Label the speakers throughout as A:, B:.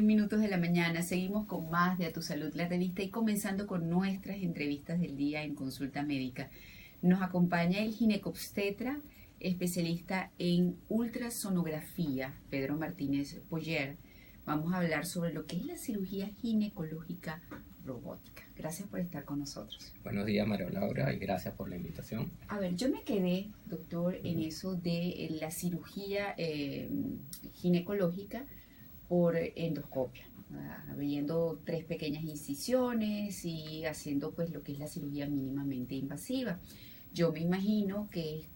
A: Minutos de la mañana, seguimos con más de A Tu Salud, la revista, y comenzando con nuestras entrevistas del día en consulta médica. Nos acompaña el ginecobstetra, especialista en ultrasonografía, Pedro Martínez Poller. Vamos a hablar sobre lo que es la cirugía ginecológica robótica. Gracias por estar con nosotros.
B: Buenos días, María Laura, y gracias por la invitación.
A: A ver, yo me quedé, doctor, en eso de la cirugía ginecológica por endoscopia, abriendo 3 pequeñas incisiones y haciendo pues lo que es la cirugía mínimamente invasiva. Yo me imagino que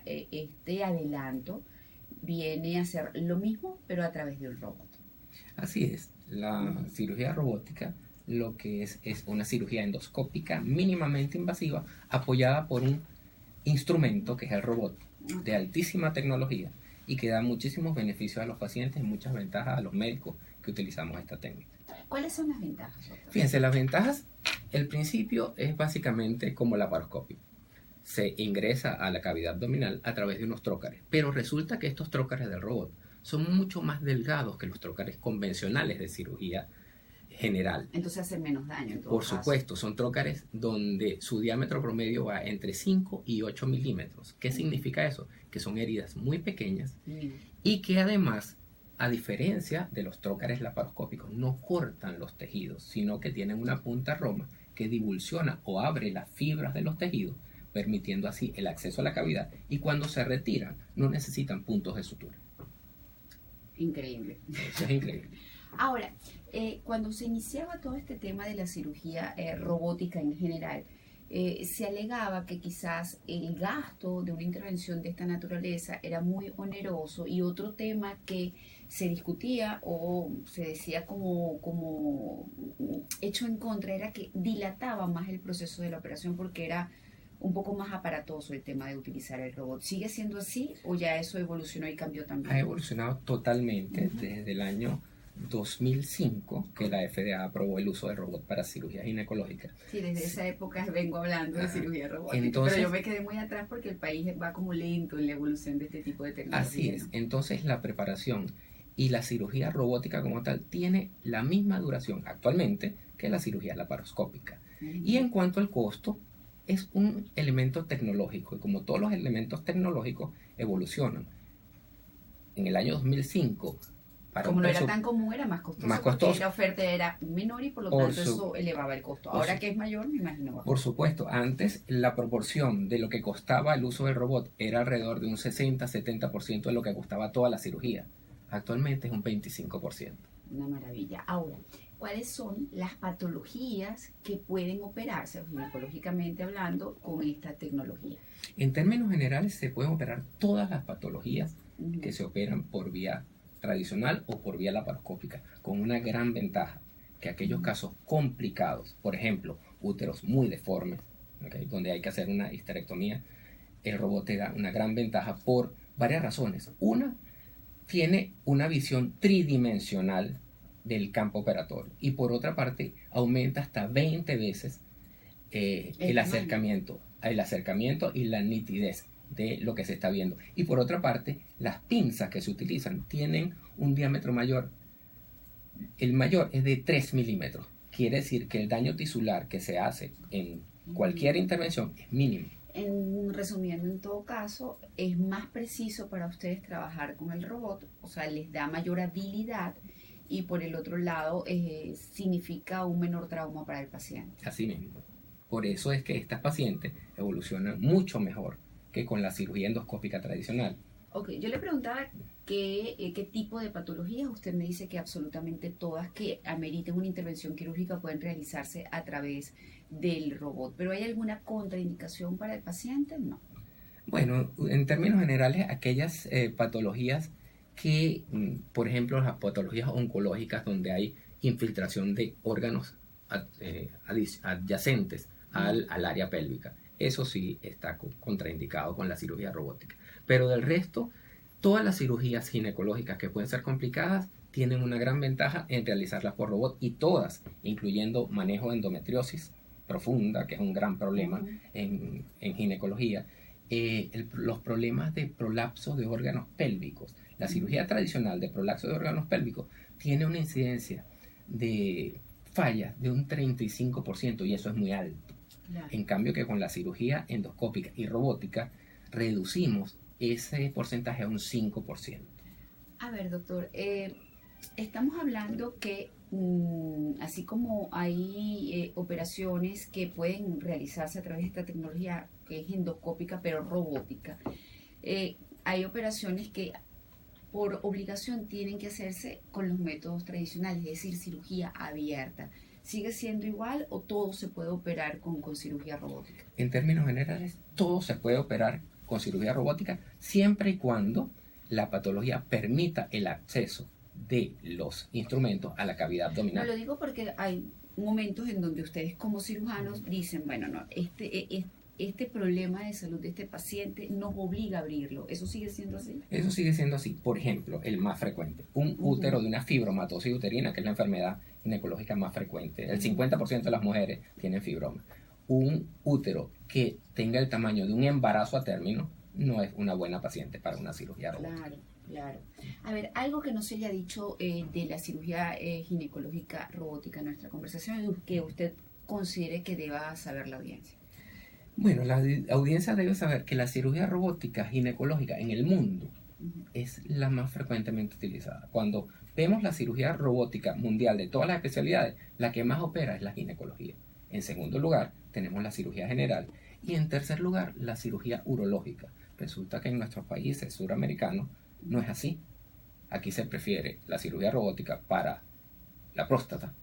A: este adelanto viene a ser lo mismo, pero a través de un robot.
B: Así es, la cirugía robótica lo que es una cirugía endoscópica mínimamente invasiva apoyada por un instrumento que es el robot de altísima tecnología y que da muchísimos beneficios a los pacientes y muchas ventajas a los médicos que utilizamos esta técnica.
A: ¿Cuáles son las ventajas, doctor?
B: Fíjense, las ventajas, el principio es básicamente como laparoscopio. Se ingresa a la cavidad abdominal a través de unos trócares, pero resulta que estos trócares del robot son mucho más delgados que los trócares convencionales de cirugía general.
A: Entonces hacen menos daño en todo
B: Por
A: caso.
B: supuesto, son trócares donde su diámetro promedio va entre 5 y 8 milímetros. ¿Qué significa eso? Que son heridas muy pequeñas y que además, a diferencia de los trócares laparoscópicos, no cortan los tejidos, sino que tienen una punta roma que divulsiona o abre las fibras de los tejidos, permitiendo así el acceso a la cavidad, y cuando se retiran no necesitan puntos de sutura.
A: Increíble.
B: Eso es increíble.
A: Ahora, cuando se iniciaba todo este tema de la cirugía robótica en general, se alegaba que quizás el gasto de una intervención de esta naturaleza era muy oneroso, y otro tema que se discutía o se decía como hecho en contra era que dilataba más el proceso de la operación porque era un poco más aparatoso el tema de utilizar el robot. ¿Sigue siendo así o ya eso evolucionó y cambió también?
B: Ha evolucionado totalmente desde el año 2005, que la FDA aprobó el uso del robot para cirugía ginecológica.
A: Sí, desde esa época vengo hablando de cirugía robótica.
B: Entonces,
A: pero yo me quedé muy atrás porque el país va como lento en la evolución de este tipo de tecnología.
B: Así es. Entonces, la preparación y la cirugía robótica como tal tiene la misma duración actualmente que la cirugía laparoscópica. Y en cuanto al costo, es un elemento tecnológico, y como todos los elementos tecnológicos evolucionan. En el año 2005,
A: como no era tan común, era más costoso, porque la oferta era menor y por lo tanto eso elevaba el costo. Ahora que es mayor, me imagino.
B: Por supuesto, antes la proporción de lo que costaba el uso del robot era alrededor de un 60-70% de lo que costaba toda la cirugía. Actualmente es un 25%.
A: Una maravilla. Ahora, ¿cuáles son las patologías que pueden operarse ginecológicamente hablando con esta tecnología?
B: En términos generales, se pueden operar todas las patologías que se operan por vía tradicional o por vía laparoscópica, con una gran ventaja, que aquellos casos complicados, por ejemplo, úteros muy deformes, donde hay que hacer una histerectomía, el robot te da una gran ventaja por varias razones. Una, tiene una visión tridimensional del campo operatorio, y por otra parte aumenta hasta 20 veces el acercamiento y la nitidez de lo que se está viendo. Y por otra parte, las pinzas que se utilizan tienen un diámetro mayor. El mayor es de 3 milímetros. Quiere decir que el daño tisular que se hace en cualquier intervención es mínimo.
A: Resumiendo, en todo caso, es más preciso para ustedes trabajar con el robot, o sea, les da mayor habilidad, y por el otro lado significa un menor trauma para el paciente.
B: Así mismo. Por eso es que estas pacientes evolucionan mucho mejor que con la cirugía endoscópica tradicional.
A: Ok, yo le preguntaba qué tipo de patologías. Usted me dice que absolutamente todas que ameriten una intervención quirúrgica pueden realizarse a través del robot, pero ¿hay alguna contraindicación para el paciente? No.
B: Bueno, en términos generales, aquellas patologías que, por ejemplo, las patologías oncológicas donde hay infiltración de órganos adyacentes al área pélvica, eso sí está contraindicado con la cirugía robótica. Pero del resto, todas las cirugías ginecológicas que pueden ser complicadas tienen una gran ventaja en realizarlas por robot, y todas, incluyendo manejo de endometriosis profunda, que es un gran problema en ginecología, los problemas de prolapso de órganos pélvicos. La cirugía tradicional de prolapso de órganos pélvicos tiene una incidencia de fallas de un 35% y eso es muy alto.
A: Claro.
B: En cambio que con la cirugía endoscópica y robótica reducimos ese porcentaje a un 5%.
A: A ver, doctor, estamos hablando que así como hay operaciones que pueden realizarse a través de esta tecnología que es endoscópica pero robótica, hay operaciones que por obligación tienen que hacerse con los métodos tradicionales, es decir, cirugía abierta. ¿Sigue siendo igual o todo se puede operar con cirugía robótica?
B: En términos generales, todo se puede operar con cirugía robótica siempre y cuando la patología permita el acceso de los instrumentos a la cavidad abdominal.
A: No lo digo porque hay momentos en donde ustedes como cirujanos dicen, bueno, no, este problema de salud de este paciente nos obliga a abrirlo. ¿Eso sigue siendo así?
B: Eso sigue siendo así. Por ejemplo, el más frecuente, un útero de una fibromatosis uterina, que es la enfermedad ginecológica más frecuente. El 50% de las mujeres tienen fibroma. Un útero que tenga el tamaño de un embarazo a término no es una buena paciente para una cirugía robótica.
A: Claro, claro. A ver, algo que no se haya dicho de la cirugía ginecológica robótica en nuestra conversación que usted considere que deba saber la audiencia.
B: Bueno, la audiencia debe saber que la cirugía robótica ginecológica en el mundo es la más frecuentemente utilizada. Cuando vemos la cirugía robótica mundial de todas las especialidades, la que más opera es la ginecología. En segundo lugar, tenemos la cirugía general. Y en tercer lugar, la cirugía urológica. Resulta que en nuestros países suramericanos no es así. Aquí se prefiere la cirugía robótica para la próstata.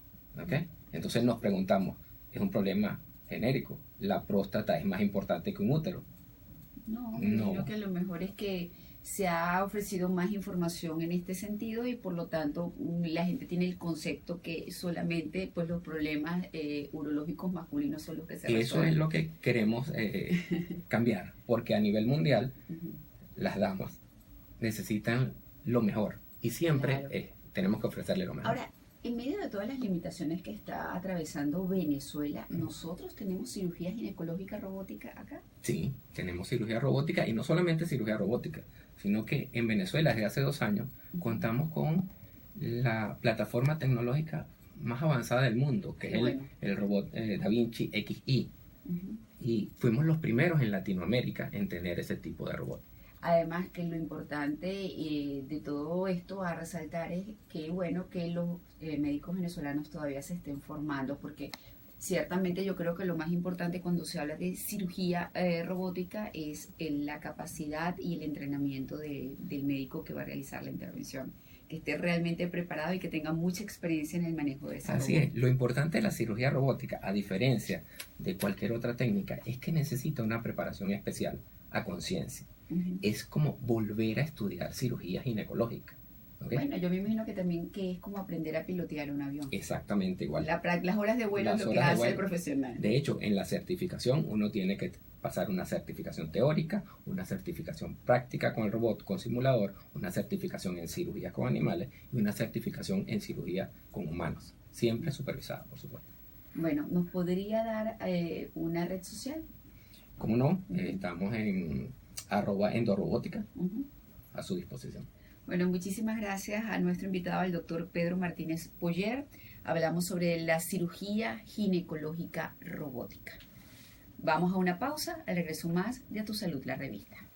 B: ¿Okay? Entonces nos preguntamos, ¿es un problema genérico? ¿La próstata es más importante que un útero?
A: No, creo que lo mejor es que se ha ofrecido más información en este sentido y por lo tanto la gente tiene el concepto que solamente pues los problemas urológicos masculinos son los que se resuelven.
B: Eso es lo que queremos cambiar, porque a nivel mundial las damas necesitan lo mejor y siempre
A: Claro.
B: tenemos que ofrecerle lo mejor.
A: Ahora, en medio de todas las limitaciones que está atravesando Venezuela, ¿nosotros tenemos cirugía ginecológica robótica acá?
B: Sí, tenemos cirugía robótica y no solamente cirugía robótica, sino que en Venezuela desde hace 2 años contamos con la plataforma tecnológica más avanzada del mundo, que
A: Qué
B: es
A: bueno.
B: el robot Da Vinci XI. Y fuimos los primeros en Latinoamérica en tener ese tipo de robot.
A: Además que lo importante de todo esto a resaltar es que bueno que los médicos venezolanos todavía se estén formando porque ciertamente yo creo que lo más importante cuando se habla de cirugía robótica es la capacidad y el entrenamiento del médico que va a realizar la intervención, que esté realmente preparado y que tenga mucha experiencia en el manejo de esa
B: Así es, lo importante de la cirugía robótica, a diferencia de cualquier otra técnica, es que necesita una preparación especial a conciencia. Es como volver a estudiar cirugía ginecológica. ¿Okay?
A: Bueno, yo me imagino que también que es como aprender a pilotear un avión.
B: Exactamente igual.
A: Las horas de vuelo es lo que hace el profesional.
B: De hecho, en la certificación uno tiene que pasar una certificación teórica, una certificación práctica con el robot, con simulador, una certificación en cirugía con animales y una certificación en cirugía con humanos. Siempre supervisada, por supuesto.
A: Bueno, ¿nos podría dar una red social?
B: ¿Cómo no? Estamos en @endorobótica a su disposición.
A: Bueno, muchísimas gracias a nuestro invitado, el doctor Pedro Martínez Poller. Hablamos sobre la cirugía ginecológica robótica. Vamos a una pausa, al regreso más de A Tu Salud, la revista.